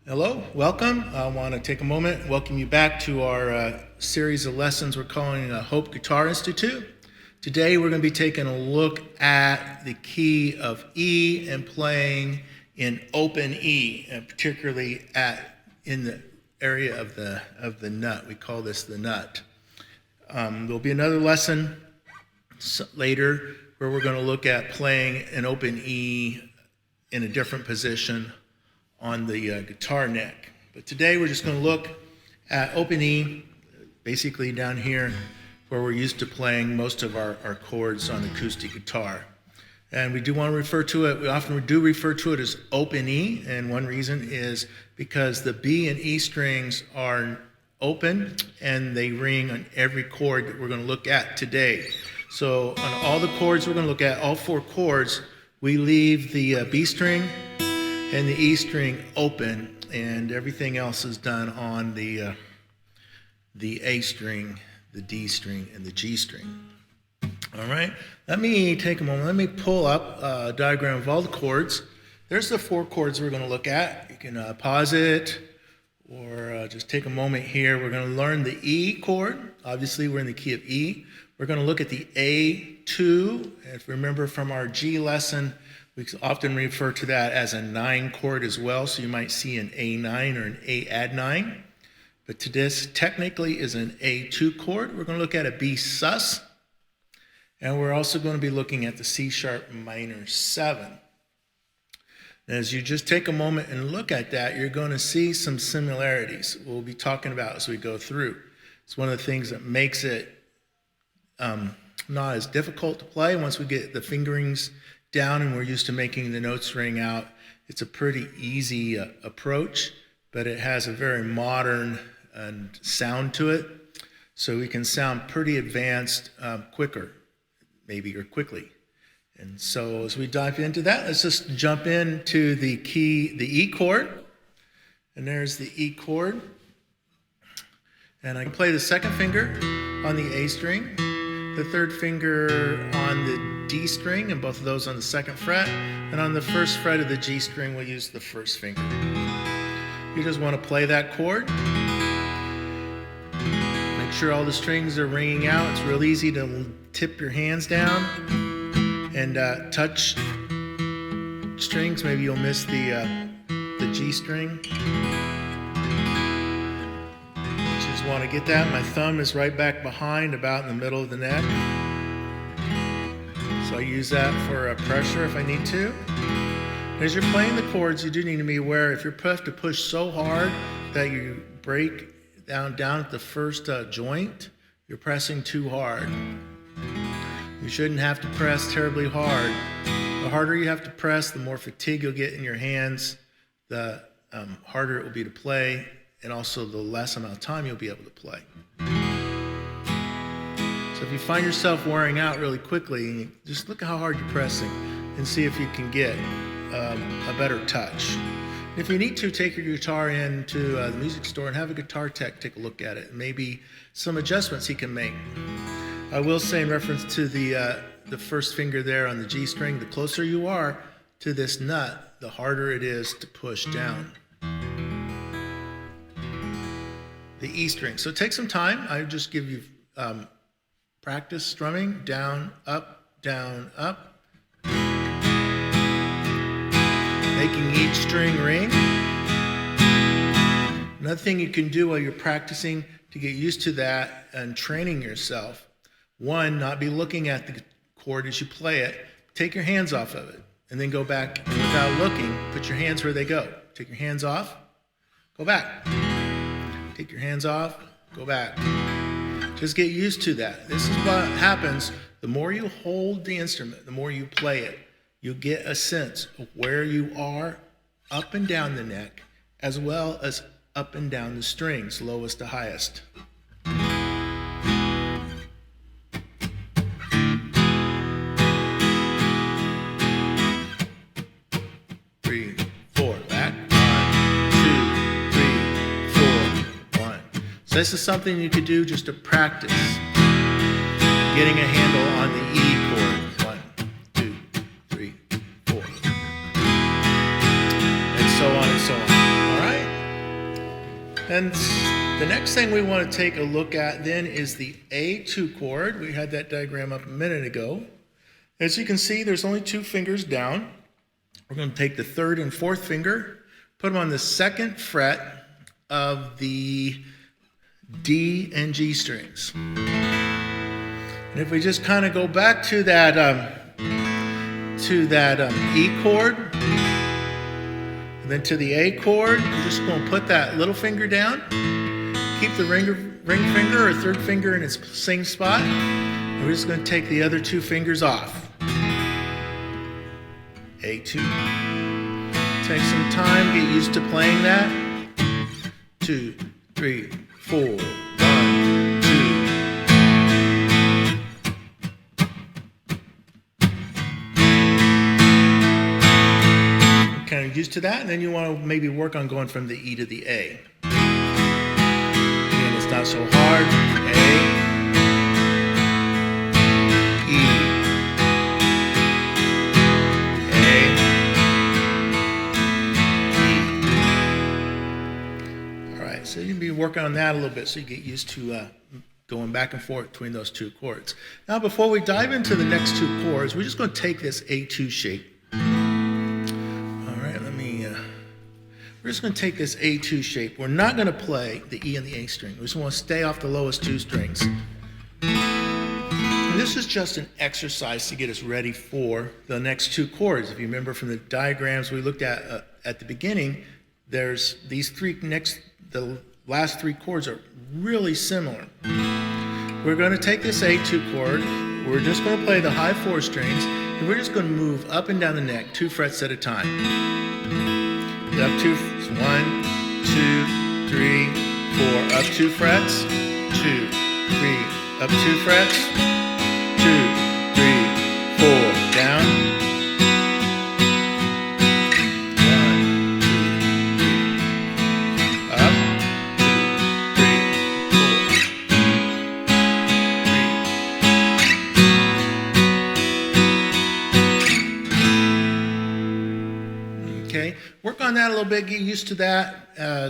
Hello, welcome. I want to take a moment and welcome you back to our series of lessons we're calling Hope Guitar Institute. Today we're going to be taking a look at the key of E and playing in open E, and particularly in the area of the nut. We call this the nut. There'll be another lesson later where we're going to look at playing an open E in a different position on the guitar neck. But today we're just going to look at open E, basically down here where we're used to playing most of our chords on acoustic guitar. And we do want to refer to it, we often do refer to it as open E, and one reason is because the B and E strings are open and they ring on every chord that we're going to look at today. So on all the chords we're going to look at, all four chords, we leave the B string and the E string open, and everything else is done on the A string, the D string, and the G string. All right, let me take a moment. Let me pull up a diagram of all the chords. There's the four chords we're going to look at. You can pause it or just take a moment here. We're going to learn the E chord. Obviously, we're in the key of E. We're going to look at the A2. If you remember from our G lesson, we often refer to that as a 9 chord as well, so you might see an A9 or an A add 9. But to this technically is an A2 chord. We're going to look at a B sus, and we're also going to be looking at the C sharp minor 7. And as you just take a moment and look at that, you're going to see some similarities we'll be talking about as we go through. It's one of the things that makes it not as difficult to play once we get the fingerings down and we're used to making the notes ring out. It's a pretty easy approach, but it has a very modern sound to it, so we can sound pretty advanced quicker, maybe, or quickly. And so as we dive into that, let's just jump into the E chord. And there's the E chord. And I can play the second finger on the A string, the third finger on the D string, and both of those on the second fret. And on the first fret of the G string, we'll use the first finger. You just want to play that chord. Make sure all the strings are ringing out. It's real easy to tip your hands down and touch strings. Maybe you'll miss the G string. Just want to get that. My thumb is right back behind, about in the middle of the neck. So I use that for pressure if I need to. As you're playing the chords, you do need to be aware if you have to push so hard that you break down at the first joint, you're pressing too hard. You shouldn't have to press terribly hard. The harder you have to press, the more fatigue you'll get in your hands, the harder it will be to play, and also the less amount of time you'll be able to play. So if you find yourself wearing out really quickly, just look at how hard you're pressing and see if you can get a better touch. If you need to, take your guitar into the music store and have a guitar tech take a look at it. Maybe some adjustments he can make. I will say in reference to the first finger there on the G string, the closer you are to this nut, the harder it is to push down. The E string. So take some time. I just give you practice strumming, down, up, making each string ring. Another thing you can do while you're practicing to get used to that and training yourself, one, not be looking at the chord as you play it. Take your hands off of it and then go back and without looking, put your hands where they go. Take your hands off, go back. Take your hands off, go back. Just get used to that. This is what happens. The more you hold the instrument, the more you play it, you get a sense of where you are up and down the neck, as well as up and down the strings, lowest to highest. 3, 4, back. 1, 2, 3, 4, 1. So this is something you could do just to practice getting a handle on the E chord. 1, 2, 3, 4. And so on and so on. All right? And the next thing we want to take a look at then is the A2 chord. We had that diagram up a minute ago. As you can see, there's only 2 fingers down. We're going to take the 3rd and 4th finger, put them on the 2nd fret of the D and G strings. And if we just kind of go back to that E chord, and then to the A chord, we're just going to put that little finger down, keep the ring finger or 3rd finger in its same spot, and we're just going to take the other 2 fingers off. A2. Take some time, get used to playing that. 2, 3, 4, 1, 2. Kind of used to that, and then you want to maybe work on going from the E to the A. Again, it's not so hard. A, E, A, E. All right, so you can be working on that a little bit so you get used to going back and forth between those 2 chords. Now, before we dive into the next 2 chords, we're just going to take this A2 shape. We're just going to take this A2 shape. We're not going to play the E and the A string. We just want to stay off the lowest 2 strings. And this is just an exercise to get us ready for the next 2 chords. If you remember from the diagrams we looked at the beginning, there's these the last 3 chords are really similar. We're going to take this A2 chord. We're just going to play the high 4 strings, and we're just going to move up and down the neck 2 frets at a time. Up 2, 1, 2, 3, 4, up 2 frets, 2, 3, up 2 frets, 2, 3, 4, down, 1, 2, 3, up, 2, 3, 4, 3. Okay. Work on that a little bit, get used to that.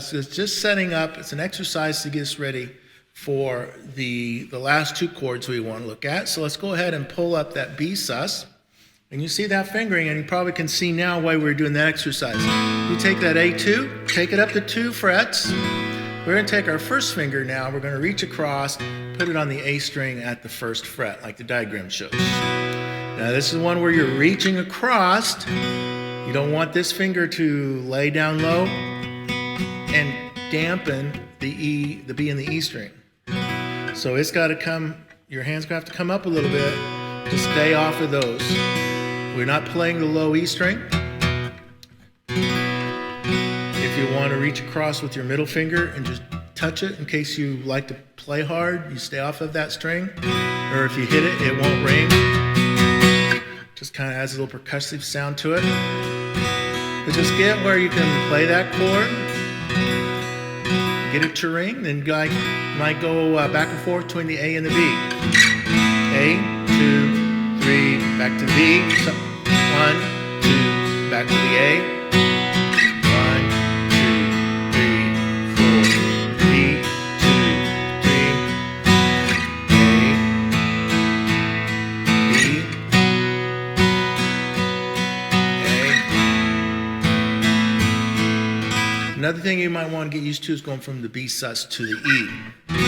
So it's just setting up, it's an exercise to get us ready for the last 2 chords we want to look at. So let's go ahead and pull up that B sus. And you see that fingering, and you probably can see now why we're doing that exercise. You take that A2, take it up to 2 frets. We're going to take our 1st finger now, we're going to reach across, put it on the A string at the 1st fret, like the diagram shows. Now this is one where you're reaching across. You don't want this finger to lay down low and dampen the B and the E string. So it's got to come, your hand's going to have to come up a little bit to stay off of those. We're not playing the low E string. If you want to reach across with your middle finger and just touch it in case you like to play hard, you stay off of that string. Or if you hit it, it won't ring. Just kind of adds a little percussive sound to it. But just get where you can play that chord, get it to ring, then you might go back and forth between the A and the B. A, 2, 3, back to the B. 1, 2, back to the A. 1, 2, 3, 4. B, 2, 3. A, B. Another thing you might want to get used to is going from the B sus to the E. 2, 3,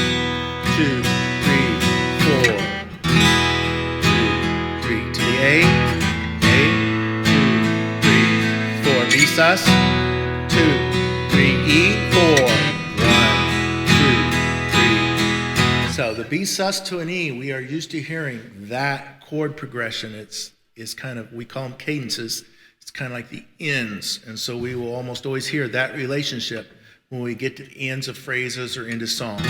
4. 2, 3 to the A. A, 2, 3, 4. B sus. 2, 3, E, 4. 1, 2, 3. So the B sus to an E, we are used to hearing that chord progression. It's kind of, we call them cadences. It's kind of like the ends, and so we will almost always hear that relationship when we get to ends of phrases or into songs.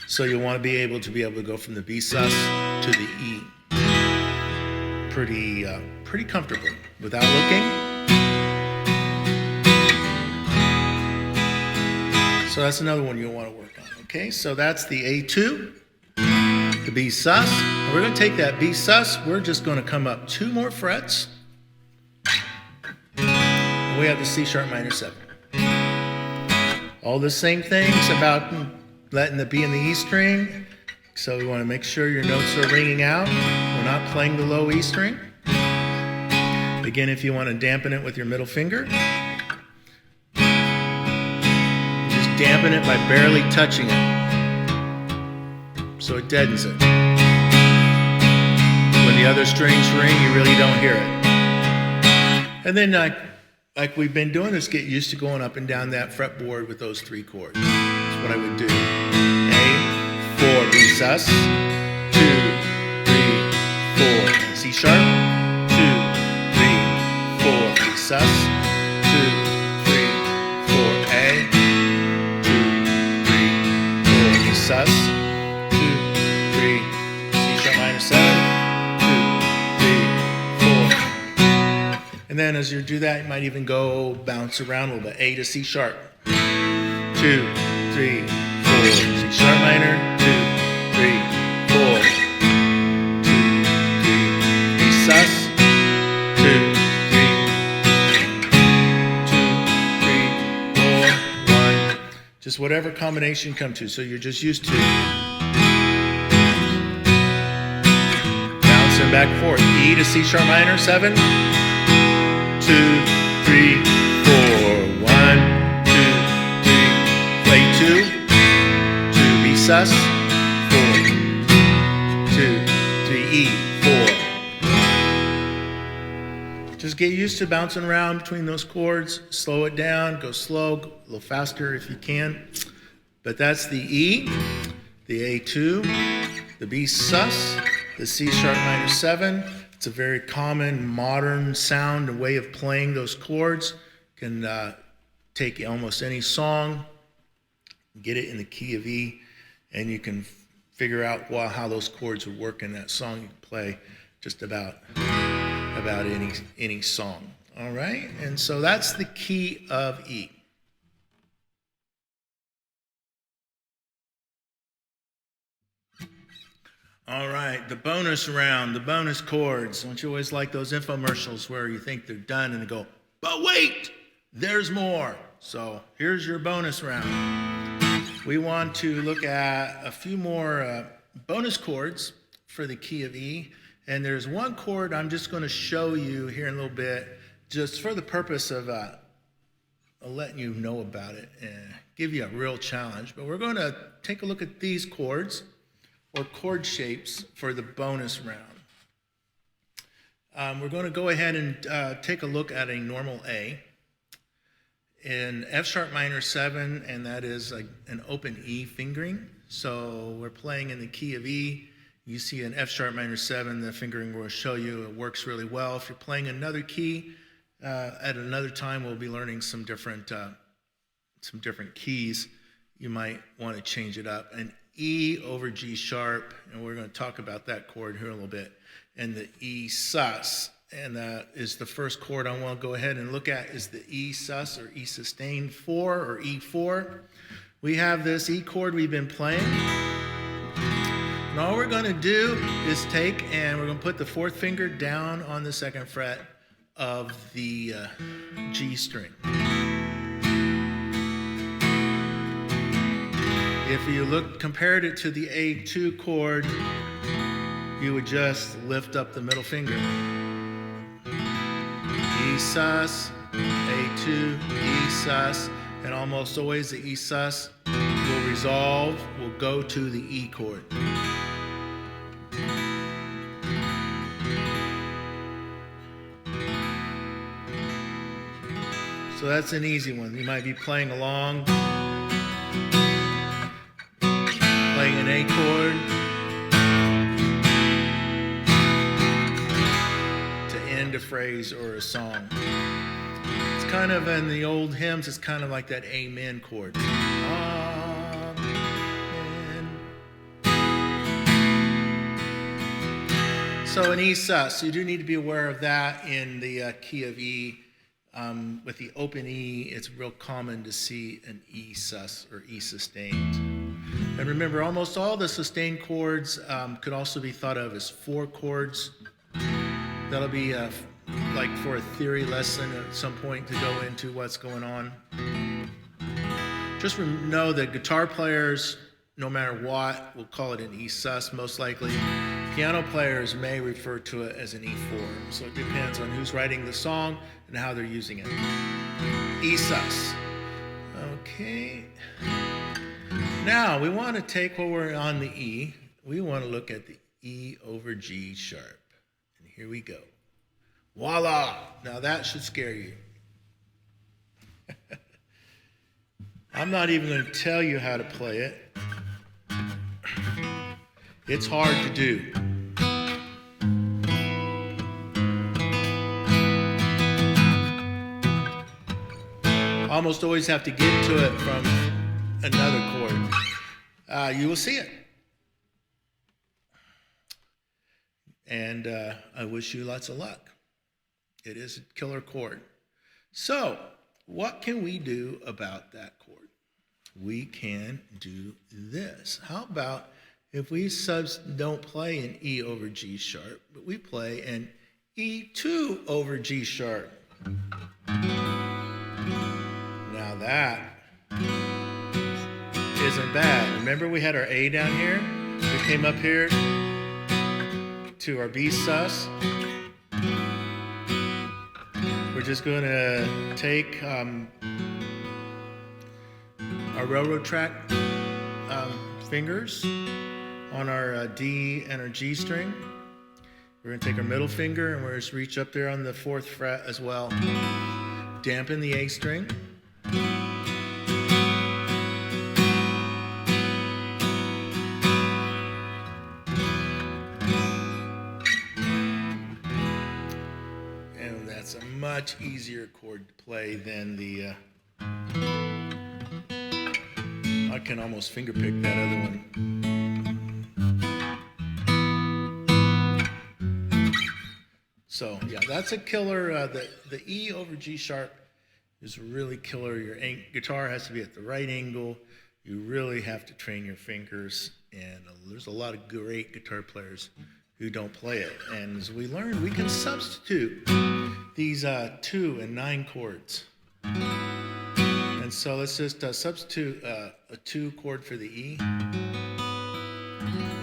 So you want to be able to go from the B sus to the E pretty comfortably without looking. So that's another one you'll want to work on. Okay, so that's the A2. The B sus. And we're going to take that B sus. We're just going to come up 2 more frets. we have the C sharp minor 7. All the same things about letting the B and the E string. So we want to make sure your notes are ringing out. We're not playing the low E string. Again, if you want to dampen it with your middle finger, just dampen it by barely touching it, so it deadens it. When the other strings ring, you really don't hear it. And then, like we've been doing, is get used to going up and down that fretboard with those 3 chords. That's what I would do. A, 4, B sus, 2, 3, 4, C sharp, 2, 3, 4, B sus, 2, 3, 4, A, 2, 3, 4, B sus, 2, 3, C sharp minor 7, 2, 3, 4. And then as you do that, you might even go bounce around a little bit. A to C sharp, 2, 3, 4, C sharp minor, 2, 3, 4, 2, 3, B sus, 2, 3, 2, 3, 4, 1. Just whatever combination you come to. So you're just used to bouncing back and forth. E to C sharp minor 7, 2, 3, 4, 1, 2, 3, play 2, 2 B sus, 4, 2, 3 E, 4. Just get used to bouncing around between those chords. Slow it down, go slow, go a little faster if you can. But that's the E, the A2, the B sus, the C sharp minor 7. It's a very common modern sound and way of playing those chords. You can take almost any song, get it in the key of E, and you can figure out how those chords would work in that song. You can play just about any song. All right, and so that's the key of E. All right, the bonus round, the bonus chords. Don't you always like those infomercials where you think they're done and they go, but wait, there's more. So here's your bonus round. We want to look at a few more bonus chords for the key of E. And there's one chord I'm just going to show you here in a little bit, just for the purpose of letting you know about it and give you a real challenge. But we're going to take a look at these chords, or chord shapes, for the bonus round. We're going to go ahead and take a look at a normal A in F sharp minor 7, and that is an open E fingering. So we're playing in the key of E. You see an F sharp minor 7, the fingering will show you it works really well. If you're playing another key at another time, we'll be learning some different keys. You might want to change it up. An E over G sharp, and we're going to talk about that chord here in a little bit, and the E sus, and that is the first chord I want to go ahead and look at, is the E sus, or E sustained 4, or E4. We have this E chord we've been playing, and all we're going to do is take, and we're going to put the 4th finger down on the 2nd fret of the G string. If you compared it to the A2 chord, you would just lift up the middle finger. E sus, A2, E sus, and almost always the E sus will go to the E chord. So that's an easy one. You might be playing along, playing an A chord to end a phrase or a song. It's kind of, in the old hymns, it's kind of like that amen chord. Amen. So an E sus, you do need to be aware of that in the key of E. With the open E, it's real common to see an E sus, or E sustained. And remember, almost all the sustained chords could also be thought of as 4 chords. That'll be like for a theory lesson at some point to go into what's going on. Just know that guitar players, no matter what, will call it an E sus most likely. Piano players may refer to it as an E form, so it depends on who's writing the song and how they're using it. E sus. Okay. Now we want to take, while we're on the E, we want to look at the E over G sharp. And here we go. Voila! Now that should scare you. I'm not even going to tell you how to play it. It's hard to do. Almost always have to get to it from another chord. You will see it. And I wish you lots of luck. It is a killer chord. So, what can we do about that chord? We can do this. How about if we don't play an E over G sharp, but we play an E2 over G sharp? Now that isn't bad. Remember we had our A down here? We came up here to our B sus. We're just going to take our railroad track fingers on our D and our G string. We're going to take our middle finger and we're going to reach up there on the 4th fret as well. Dampen the A string. And that's a much easier chord to play than the I can almost finger pick that other one. So yeah, that's a killer. The E over G sharp is really killer. Your guitar has to be at the right angle. You really have to train your fingers, and there's a lot of great guitar players who don't play it. And as we learned, we can substitute these 2 and 9 chords. And so let's just substitute a 2 chord for the E.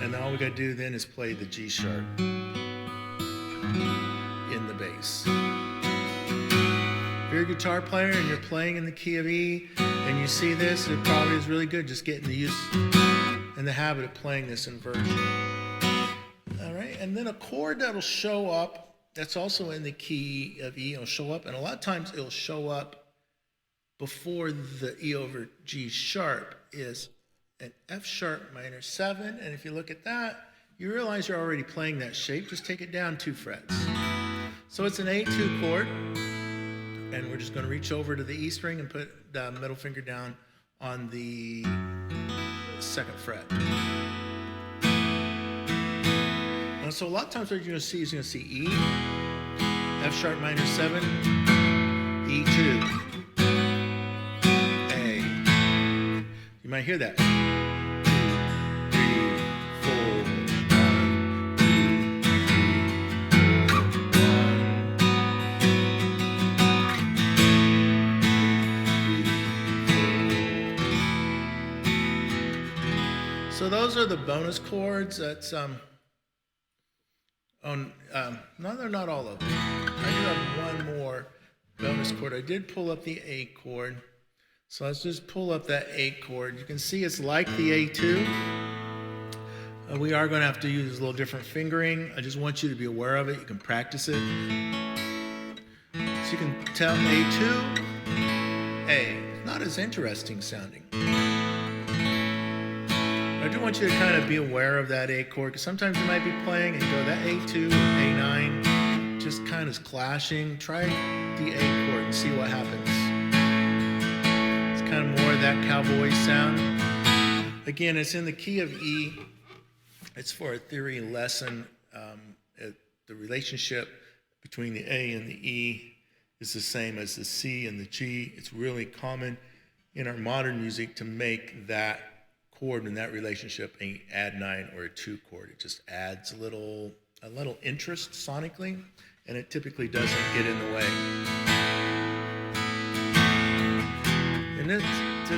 And all we got to do then is play the G sharp in the bass. If you're a guitar player and you're playing in the key of E and you see this, it probably is really good just getting the use and the habit of playing this inversion. All right, and then a chord that'll show up, that's also in the key of E, it'll show up, and a lot of times it'll show up before the E over G sharp, is an F sharp minor 7. And if you look at that, you realize you're already playing that shape. Just take it down 2 frets. So it's an A2 chord. And we're just going to reach over to the E string and put the middle finger down on the 2nd fret. And so a lot of times what you're going to see is you're going to see E, F sharp minor 7, E2. You might hear that. 2, 3, 4, 1, 2, 3, 4. So those are the bonus chords. That's no, they're not all of them. I do have one more bonus chord. I did pull up the A chord. So let's just pull up that A chord. You can see it's like the A2. We are going to have to use a little different fingering. I just want you to be aware of it. You can practice it. So you can tell A2, A. It's not as interesting sounding. I do want you to kind of be aware of that A chord, because sometimes you might be playing and you go, that A2, A9, just kind of clashing. Try the A chord and see what happens. Kind of more of that cowboy sound. Again, it's in the key of E. It's for a theory lesson. The relationship between the A and the E is the same as the C and the G. It's really common in our modern music to make that chord and that relationship an add 9 or a 2 chord. It just adds a little interest sonically, and it typically doesn't get in the way. And this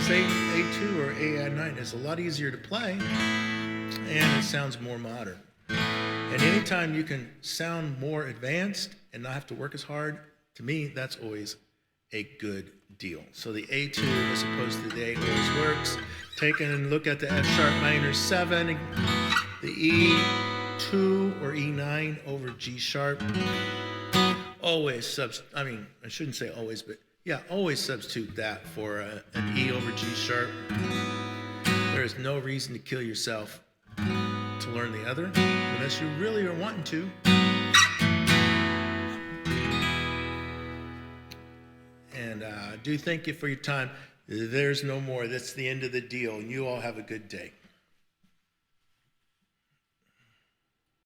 A2 or A9 is a lot easier to play, and it sounds more modern. And anytime you can sound more advanced and not have to work as hard, to me, that's always a good deal. So the A2 as opposed to the A always works. Taking a look at the F sharp minor 7, the E2 or E9 over G sharp. Always I shouldn't say always, but yeah, always substitute that for an E over G sharp. There is no reason to kill yourself to learn the other, unless you really are wanting to. And I do thank you for your time. There's no more. That's the end of the deal. And you all have a good day.